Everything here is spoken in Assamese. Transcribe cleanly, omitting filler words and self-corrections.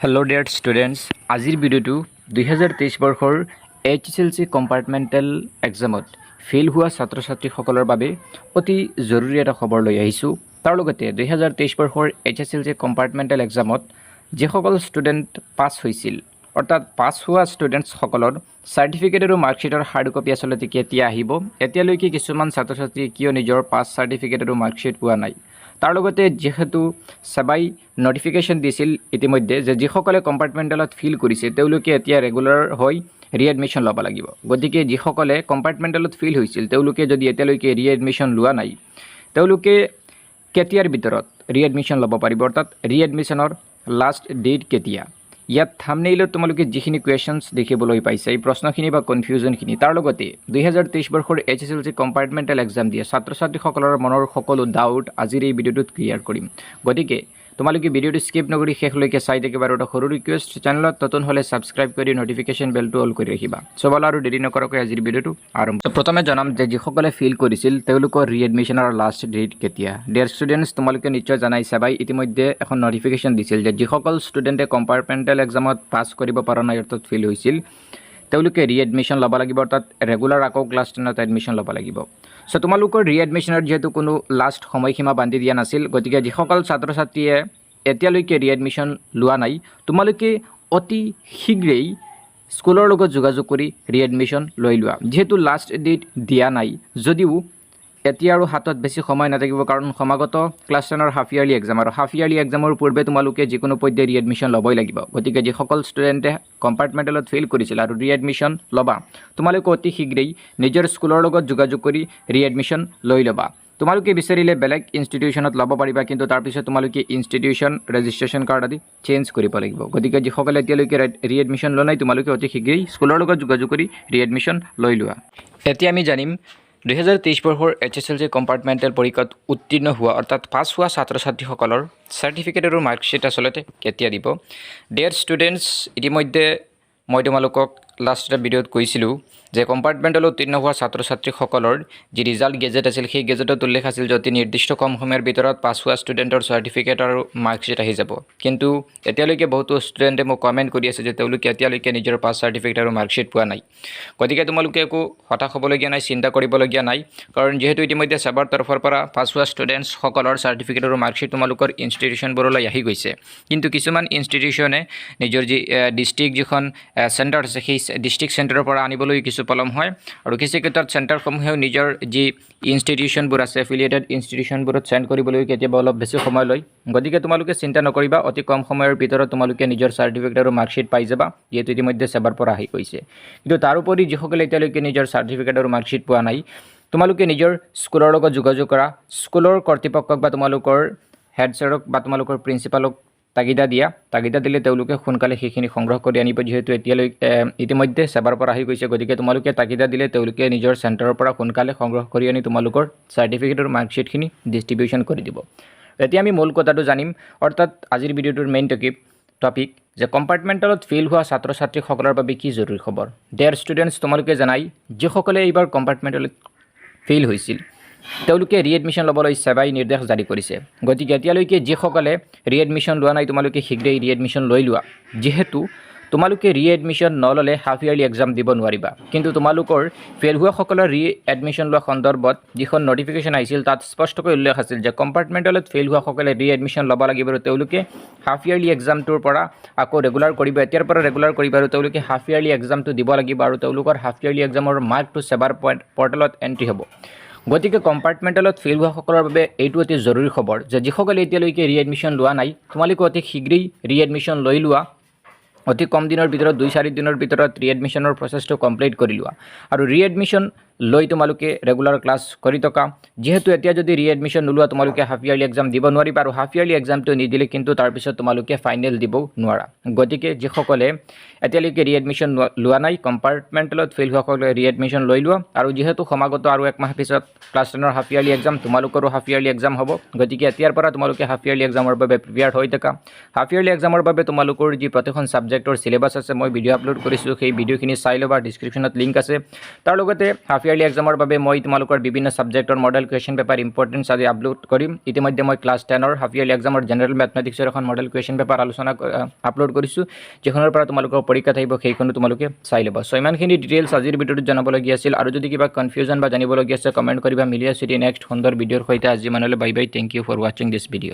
হেল্ল' ডিয়াৰ ষ্টুডেণ্টছ, আজিৰ ভিডিঅ'টো 2023 বৰ্ষৰ HSLC কম্পাৰ্টমেণ্টেল এক্সামত ফেইল হোৱা ছাত্ৰ ছাত্ৰীসকলৰ বাবে অতি জৰুৰী এটা খবৰ লৈ আহিছোঁ। তাৰ লগতে 2023 বৰ্ষৰ HSLC কম্পাৰ্টমেণ্টেল এক্সামত যিসকল ষ্টুডেণ্ট পাছ হৈছিল, অৰ্থাৎ পাছ হোৱা ষ্টুডেণ্টছসকলৰ চাৰ্টিফিকেট আৰু মাৰ্কশ্বিটৰ হাৰ্ড কপি আচলতে কেতিয়া আহিব, এতিয়ালৈকে কিছুমান ছাত্ৰ ছাত্ৰী কিয় নিজৰ পাছ চাৰ্টিফিকেট আৰু মাৰ্কশ্বিট পোৱা নাই। তাৰ লগতে যেহেতু সেবাই নটিফিকেশ্যন দিছিল ইতিমধ্যে যে যিসকলে কম্পাৰ্টমেণ্টেলত ফিল কৰিছে তেওঁলোকে এতিয়া ৰেগুলাৰ হৈ ৰিএডমিশ্যন ল'ব লাগিব। গতিকে যিসকলে কম্পাৰ্টমেণ্টেলত ফিল হৈছিল তেওঁলোকে যদি এতিয়ালৈকে ৰিএডমিশ্যন লোৱা নাই, তেওঁলোকে কেতিয়াৰ ভিতৰত ৰিএডমিশ্যন ল'ব পাৰিব, অৰ্থাৎ ৰিএডমিশ্যনৰ লাষ্ট ডেট কেতিয়া। ইয়াত থাম্বনেইলত তোমালোকে যিখিনি কুৱেশ্যনছ দেখিবলৈ পাইছে, এই প্ৰশ্নখিনি বা কনফিউজনখিনি, তাৰ লগতে 2023 বৰ্ষৰ HSLC কম্পাৰ্টমেণ্টেল এক্সাম দিয়া ছাত্ৰ ছাত্ৰীসকলৰ মনৰ সকলো ডাউট আজিৰ এই ভিডিঅ'টোত ক্লিয়াৰ কৰিম। গতিকে তোমালোকে ভিডিঅ'টো স্কিপ নকৰি শেষলৈকে চাই থাকিবা। আৰু এটা সৰু ৰিকুৱেষ্ট, চেনেলত নতুন হ'লে ছাবস্ক্ৰাইব কৰি নটিফিকেশ্যন বেলটো অল কৰি ৰাখিবা। চবল আৰু দেৰি নকৰাকৈ আজিৰ ভিডিঅ'টো আৰম্ভ। প্ৰথমে জনাম যে যিসকলে ফিল কৰিছিল তেওঁলোকৰ ৰিএডমিশ্যনৰ লাষ্ট ডেট কেতিয়া। ডিয়াৰ ষ্টুডেণ্টছ, তোমালোকে নিশ্চয় জানাই সেবাই ইতিমধ্যে এখন নটিফিকেশ্যন দিছিল যে যিসকল ষ্টুডেণ্টে কম্পাৰ্টমেণ্টেল এক্সামত পাছ কৰিব পৰা নাই, অৰ্থাৎ ফেইল হৈছিল, তেওঁলোকে ৰিএডমিশ্যন ল'ব লাগিব, অৰ্থাৎ ৰেগুলাৰ আকৌ ক্লাছ 10ত এডমিশ্যন ল'ব লাগিব। চ' তোমালোকৰ ৰিএডমিশ্যনৰ যিহেতু কোনো লাষ্ট সময়সীমা বান্ধি দিয়া নাছিল, গতিকে যিসকল ছাত্ৰ ছাত্ৰীয়ে এতিয়ালৈকে ৰিএডমিশ্যন লোৱা নাই, তোমালোকে অতি শীঘ্ৰেই স্কুলৰ লগত যোগাযোগ কৰি ৰিএডমিশ্যন লৈ লোৱা। যিহেতু লাষ্ট ডেট দিয়া নাই, যদিও এতিয়া আৰু হাতত বেছি সময় নাথাকিব, কাৰণ সমাগত ক্লাছ 10ৰ হাফ ইয়াৰলি এক্সাম, আৰু হাফ ইয়াৰলি এক্সামৰ পূৰ্বে তোমালোকে যিকোনো পৰ্যায়ত ৰিএডমিশ্যন ল'বই লাগিব। গতিকে যিসকল ষ্টুডেণ্টে কম্পাৰ্টমেণ্টেলত ফেইল কৰিছিল আৰু ৰিএডমিশ্যন ল'বা, তোমালোকে অতি শীঘ্ৰেই নিজৰ স্কুলৰ লগত যোগাযোগ কৰি ৰিএডমিশ্যন লৈ ল'বা। তোমালোকে বিচাৰিলে বেলেগ ইনষ্টিটিউশ্যনত ল'ব পাৰিবা, কিন্তু তাৰপিছত তোমালোকে ইনষ্টিটিউশ্যন ৰেজিষ্ট্ৰেশ্যন কাৰ্ড আদি চেঞ্জ কৰিব লাগিব। গতিকে যিসকলে এতিয়ালৈকে ৰিএডমিশ্যন লোৱা নাই, তোমালোকে অতি শীঘ্ৰেই স্কুলৰ লগত যোগাযোগ কৰি ৰিএডমিশ্যন লৈ লোৱা। এতিয়া আমি জানিম 2023 বৰ্ষৰ HSLC কম্পাৰ্টমেণ্টেল পৰীক্ষাত উত্তীৰ্ণ হোৱা, অৰ্থাৎ পাছ হোৱা ছাত্ৰ ছাত্ৰীসকলৰ চাৰ্টিফিকেট আৰু মাৰ্কশ্বিট আচলতে কেতিয়া দিব। ডিয়াৰ ষ্টুডেণ্টছ, ইতিমধ্যে মই তোমালোকক লাষ্ট এটা ভিডিঅ'ত কৈছিলোঁ যে কম্পাৰ্টমেণ্টেলত উত্তীৰ্ণ হোৱা ছাত্ৰ ছাত্ৰীসকলৰ যি ৰিজাল্ট গেজেট আছিল, সেই গেজেটত উল্লেখ আছিল যে অতি নিৰ্দিষ্ট কম সময়ৰ ভিতৰত পাছ হোৱা ষ্টুডেণ্টৰ চাৰ্টিফিকেট আৰু মাৰ্কশ্বিট আহি যাব। কিন্তু এতিয়ালৈকে বহুতো ষ্টুডেণ্টে মোক কমেণ্ট কৰি আছে যে তেওঁলোকে এতিয়ালৈকে নিজৰ পাছ চাৰ্টিফিকেট আৰু মাৰ্কশ্বিট পোৱা নাই। গতিকে তোমালোকে একো হতাশ হ'বলগীয়া নাই, চিন্তা কৰিবলগীয়া নাই, কাৰণ যিহেতু ইতিমধ্যে সেবাৰ তৰফৰ পৰা পাছ হোৱা ষ্টুডেণ্টছসকলৰ চাৰ্টিফিকেট আৰু মাৰ্কশ্বিট তোমালোকৰ ইনষ্টিটিউশ্যনবোৰলৈ আহি গৈছে। কিন্তু কিছুমান ইনষ্টিটিউশ্যনে নিজৰ যি ডিষ্ট্ৰিক্ট যিখন চেণ্টাৰ আছে, সেই ডিষ্ট্ৰিক্ট চেণ্টাৰৰ পৰা আনিবলৈ কিছু পলম হয়, আৰু কিছু ক্ষেত্ৰত চেণ্টাৰসমূহেও নিজৰ যি ইনষ্টিটিউশ্যনবোৰ আছে, এফিলিয়েটেড ইনষ্টিটিউশ্যনবোৰত চেণ্ড কৰিবলৈ কেতিয়াবা অলপ বেছি সময় লয়। গতিকে তোমালোকে চিন্তা নকৰিবা, অতি কম সময়ৰ ভিতৰত তোমালোকে নিজৰ চাৰ্টিফিকেট আৰু মাৰ্কশ্বিট পাই যাবা, যিহেতু ইতিমধ্যে সেবাৰ পৰা আহি গৈছে। কিন্তু তাৰোপৰি যিসকলে এতিয়ালৈকে নিজৰ চাৰ্টিফিকেট আৰু মাৰ্কশ্বিট পোৱা নাই, তোমালোকে নিজৰ স্কুলৰ লগত যোগাযোগ কৰা, স্কুলৰ কৰ্তৃপক্ষক বা তোমালোকৰ হেড ছাৰক বা তোমালোকৰ প্ৰিন্সিপালক তাগিদা দিলে তেওঁলোকে সোনকালে সেইখিনি সংগ্ৰহ কৰি আনিব। যিহেতু ইতিমধ্যে সেবাৰ পৰা আহি গৈছে, গতিকে তোমালোকে তাগিদা দিলে তেওঁলোকে নিজৰ চেণ্টাৰৰ পৰা সোনকালে সংগ্ৰহ কৰি আনি তোমালোকৰ চাৰ্টিফিকেট আৰু মাৰ্কশ্বিটখিনি ডিষ্ট্ৰিবিউশ্যন কৰি দিব। এতিয়া আমি মূল কথাটো জানিম, অৰ্থাৎ আজিৰ ভিডিঅ'টোৰ মেইন টপিক যে কম্পাৰ্টমেণ্টেলত ফেইল হোৱা ছাত্ৰ ছাত্ৰীসকলৰ বাবে কি জৰুৰী খবৰ। ডিয়াৰ ষ্টুডেণ্টছ, তোমালোকে জানাই যিসকলে এইবাৰ কম্পাৰ্টমেণ্টেলত ফেইল হৈছিল তেওঁলোকে ৰিএডমিশ্যন ল'বলৈ সেবাই নিৰ্দেশ জাৰি কৰিছে। গতিকে এতিয়ালৈকে যিসকলে ৰিএডমিশ্যন লোৱা নাই, তোমালোকে শীঘ্ৰেই ৰিএডমিশ্যন লৈ লোৱা। যিহেতু তোমালোকে ৰিএডমিশ্যন নল'লে হাফ ইয়াৰলি এক্সাম দিব নোৱাৰিবা। কিন্তু তোমালোকৰ ফেইল হোৱাসকলৰ ৰিএডমিশ্যন লোৱা সন্দৰ্ভত যিখন নটিফিকেশ্যন আহিছিল, তাত স্পষ্টকৈ উল্লেখ আছিল যে কম্পাৰ্টমেণ্টেলত ফেইল হোৱাসকলে ৰিএডমিশ্যন ল'ব লাগিব, আৰু তেওঁলোকে হাফ ইয়াৰলি এক্সামটোৰ পৰা আকৌ ৰেগুলাৰ কৰিব, এতিয়াৰ পৰা ৰেগুলাৰ কৰিব, আৰু তেওঁলোকে হাফ ইয়াৰলি এক্সামটো দিব লাগিব, আৰু তেওঁলোকৰ হাফ ইয়াৰলি এক্সামৰ মাৰ্কটো সেবাৰ পৰ্টেলত এণ্ট্ৰি হ'ব। গতিকে কম্পাৰ্টমেণ্টেলত ফেইল হোৱাসকলৰ বাবে এইটো অতি জৰুৰী খবৰ যে যিসকলে এতিয়ালৈকে ৰিএডমিশ্যন লোৱা নাই, তোমালোকে অতি শীঘ্ৰেই ৰিএডমিশ্যন লৈ লোৱা। অতি কম দিনৰ ভিতৰত 2-4 দিনৰ ভিতৰত ৰিএডমিশ্যনৰ প্ৰচেছটো কমপ্লিট কৰি লোৱা, আৰু ৰিএডমিশ্যন লৈ তোমালোকে ৰেগুলাৰ ক্লাছ কৰি থকা। যিহেতু এতিয়া যদি ৰিএডমিশ্যন নোলোৱা, তোমালোকে হাফ ইয়াৰলি এক্সাম দিব নোৱাৰিবা, আৰু হাফ ইয়াৰলি এক্সামটো নিদিলে কিন্তু তাৰপিছত তোমালোকে ফাইনেল দিবও নোৱাৰা। গতিকে যিসকলে এতিয়ালৈকে ৰিএডমিশ্যন লোৱা নাই, কম্পাৰ্টমেণ্টেলত ফেইল হোৱাসকলে ৰিএডমিশ্যন লৈ লোৱা। আৰু যিহেতু সমাগত আৰু 1 মাহ পিছত ক্লাছ 10ৰ হাফ ইয়াৰলি এক্সাম, তোমালোকৰো হাফ ইয়াৰলি এক্সাম হ'ব। গতিকে এতিয়াৰ পৰা তোমালোকে হাফ ইয়াৰলি এক্সামৰ বাবে প্ৰিপেয়াৰ হৈ থাকা। হাফ ইয়াৰলি এক্সামৰ বাবে তোমালোকৰ যি প্ৰতিখন ছাবজেক্টৰ চিলেবাছ আছে, মই ভিডিঅ' আপলোড কৰিছোঁ, সেই ভিডিঅ'খিনি চাই ল'বা, ডিছক্ৰিপশ্যনত লিংক আছে। তাৰ লগতে হাফ ইয়াৰলি এক্সামৰ বাবে মই তোমালোকৰ বিভিন্ন ছাবজেক্টৰ মডেল কুৱেশ্যন পেপাৰ ইম্পৰ্টেঞ্চ আদি আপলোড কৰিম। ইতিমধ্যে মই ক্লাছ 10ৰ হাফ ইয়াৰলি এক্সামৰ জেনেৰেল মেথমেটিক্সৰ এখন মডেল কুৱেশ্যন পেপাৰ আপলোড কৰিছোঁ, যিখনৰ পৰা তোমালোকৰ পৰীক্ষাত আহিব সেইখনো তোমালোকে চাই ল'বা। চ' ইমানখিনি ডিটেইলছ আজিৰ ভিডিঅ'টোত জনাবলগীয়া আছিল। আৰু যদি কিবা কনফিউজন বা জানিবলগীয়া আছে কমেণ্ট কৰিবা। মিলি আছোঁ নেক্সট সুন্দৰ ভিডিঅ'ৰ সৈতে। আজি মানলৈ bye bye. Thank you for ৱাচিং দিছ ভিডিঅ'।